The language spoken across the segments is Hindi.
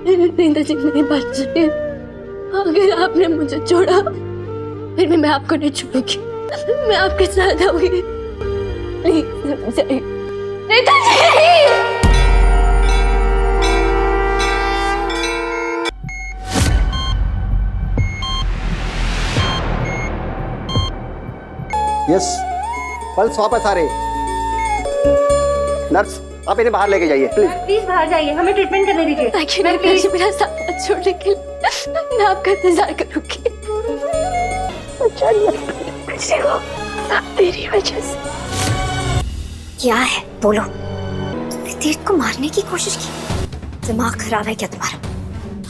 मेरी जिंदगी मेरी मर्जी है। अगर आपने मुझे छोड़ा फिर मैं आपको नहीं छोड़ूंगी, मैं आपके साथ आऊंगी। प्लीज समझाइए। नेताजी! यस, पल्स वापस आ रही। नर्स, आप इन्हें बाहर लेके जाइए प्लीज बाहर जाइए, हमें ट्रीटमेंट करने दीजिए। नेताजी मेरा साथ छोड़ने के लिए मैं आपका इंतजार करूंगी। तेरी वजह से। क्या है बोलो? तीर्थ को मारने की कोशिश की? दिमाग खराब है क्या तुम्हारा?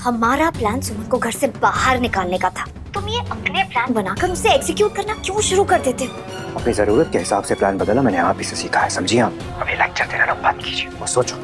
हमारा प्लान सुमन को घर से बाहर निकालने का था। तुम ये अपने प्लान बनाकर उसे एग्जीक्यूट करना क्यों शुरू कर देते हो? अपनी जरूरत के हिसाब से प्लान बदलना मैंने आप ही से सीखा है, समझिए आप? अभी लेक्चर देना ना बात कीजिए और सोचो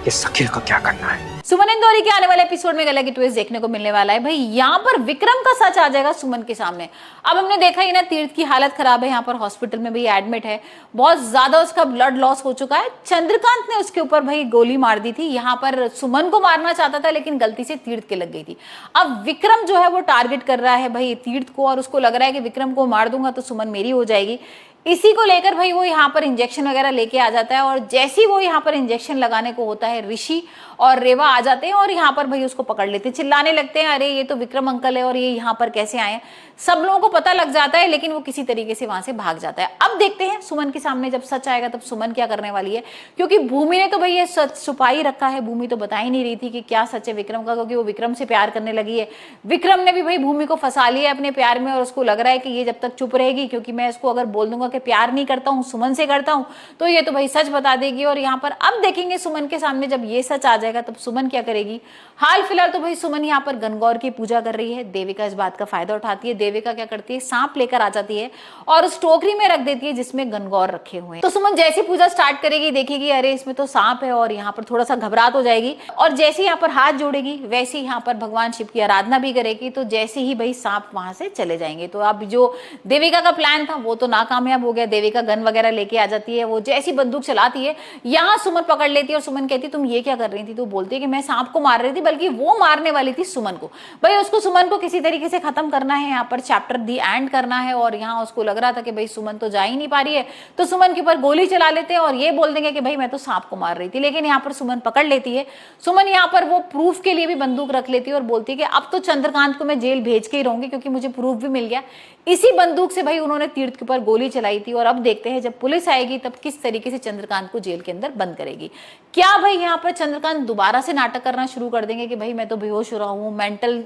कि शकील को क्या करना है। सुमन एंड गौरी के आने वाले एपिसोड में अलग ही ट्विस्ट देखने को मिलने वाला है। भाई यहाँ पर विक्रम का सच आ जाएगा सुमन के सामने। अब हमने देखा ही ना, तीर्थ की हालत खराब है, यहाँ पर हॉस्पिटल में भाई एडमिट है, बहुत ज्यादा उसका ब्लड लॉस हो चुका है। चंद्रकांत ने उसके ऊपर भाई गोली मार दी थी, यहाँ पर सुमन को मारना चाहता था लेकिन गलती से तीर्थ के लग गई थी। अब विक्रम जो है वो टारगेट कर रहा है भाई तीर्थ को, और उसको लग रहा है कि विक्रम को मार दूंगा तो सुमन मेरी हो जाएगी। इसी को लेकर भाई वो यहाँ पर इंजेक्शन वगैरह लेके आ जाता है, और जैसे ही वो यहाँ पर इंजेक्शन लगाने को होता है, ऋषि और रेवा आ जाते हैं और यहाँ पर भाई उसको पकड़ लेते हैं, चिल्लाने लगते हैं, अरे ये तो विक्रम अंकल है और ये यहाँ पर कैसे आए हैं। सब लोगों को पता लग जाता है लेकिन वो किसी तरीके से वहां से भाग जाता है। अब देखते हैं सुमन के सामने जब सच आएगा तब सुमन क्या करने वाली है, क्योंकि भूमि ने तो भाई ये सच छुपा ही रखा है। भूमि तो बता ही नहीं रही थी कि क्या सच है विक्रम का, क्योंकि वो विक्रम से प्यार करने लगी है। विक्रम ने भी भाई भूमि को फंसा लिया है अपने प्यार में, और उसको लग रहा है कि ये जब तक चुप रहेगी, क्योंकि मैं इसको अगर बोल दूंगा कि प्यार नहीं करता हूँ, सुमन से करता हूँ, तो ये तो भाई सच बता देगी। और यहाँ पर अब देखेंगे सुमन के सामने जब ये सच आ जाएगा तब सुमन क्या करेगी। हाल फिलहाल तो भाई सुमन यहाँ पर गणगौर की पूजा कर रही है। देविका इस बात का फायदा उठाती है। देविका क्या करती है, सांप लेकर आ जाती है और उस टोकरी में रख देती है जिसमें गणगौर रखे हुए हैं। तो सुमन जैसी पूजा स्टार्ट करेगी, देखेगी अरे इसमें तो सांप है, और यहाँ पर थोड़ा सा घबराहट हो जाएगी, और जैसे यहाँ पर हाथ जोड़ेगी वैसे यहाँ पर भगवान शिव की आराधना भी करेगी। तो जैसे ही भाई सांप वहां से चले जाएंगे। तो अब जो देविका का प्लान था वो तो नाकामयाब हो गया। देविका गन वगैरह लेके आ जाती है, वो जैसी बंदूक चलाती है यहाँ सुमन पकड़ लेती है, और सुमन कहती है तुम ये क्या कर रही थी? तो बोलती है कि मैं सांप को मार रही थी, बल्कि वो मारने वाली थी सुमन को। भाई उसको सुमन को किसी तरीके से खत्म करना है, यहाँ पर चैप्टर दी एंड करना है। और यहाँ उसको लग रहा था कि भाई सुमन तो जा ही नहीं पा रही है, तो सुमन के ऊपर गोली चला लेते हैं और ये बोल देंगे कि भाई मैं तो सांप को मार रही थी। लेकिन यहाँ पर सुमन पकड़ लेती है। सुमन यहाँ पर वो प्रूफ के लिए भी बंदूक रख लेती है और बोलती है कि अब तो चंद्रकांत को मैं जेल भेज के ही रहूंगी, क्योंकि मुझे प्रूफ भी मिल गया। इसी बंदूक से भाई उन्होंने तीर्थ के ऊपर गोली चलाई थी। और अब देखते हैं जब पुलिस आएगी तब किस तरीके से चंद्रकांत को जेल के अंदर बंद करेगी। क्या भाई यहाँ पर चंद्रकांत दोबारा से नाटक करना शुरू कर देंगे कि भाई मैं तो बेहोश हो रहा हूँ, मेंटल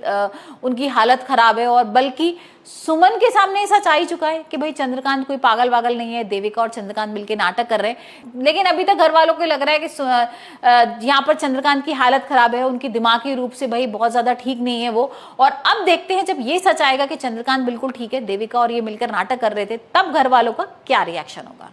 उनकी हालत खराब है, और बल्कि सुमन के सामने सच आ ही चुका है कि भाई चंद्रकांत कोई पागल वागल नहीं है, देविका और चंद्रकांत मिलकर नाटक कर रहे हैं। लेकिन अभी तक घर वालों को लग रहा है कि यहाँ पर चंद्रकांत की हालत खराब है, उनकी दिमागी रूप से भाई बहुत ज्यादा ठीक नहीं है वो। और अब देखते हैं जब ये सच आएगा कि चंद्रकांत बिल्कुल ठीक है, देविका और ये मिलकर नाटक कर रहे थे, तब घर वालों का क्या रिएक्शन होगा।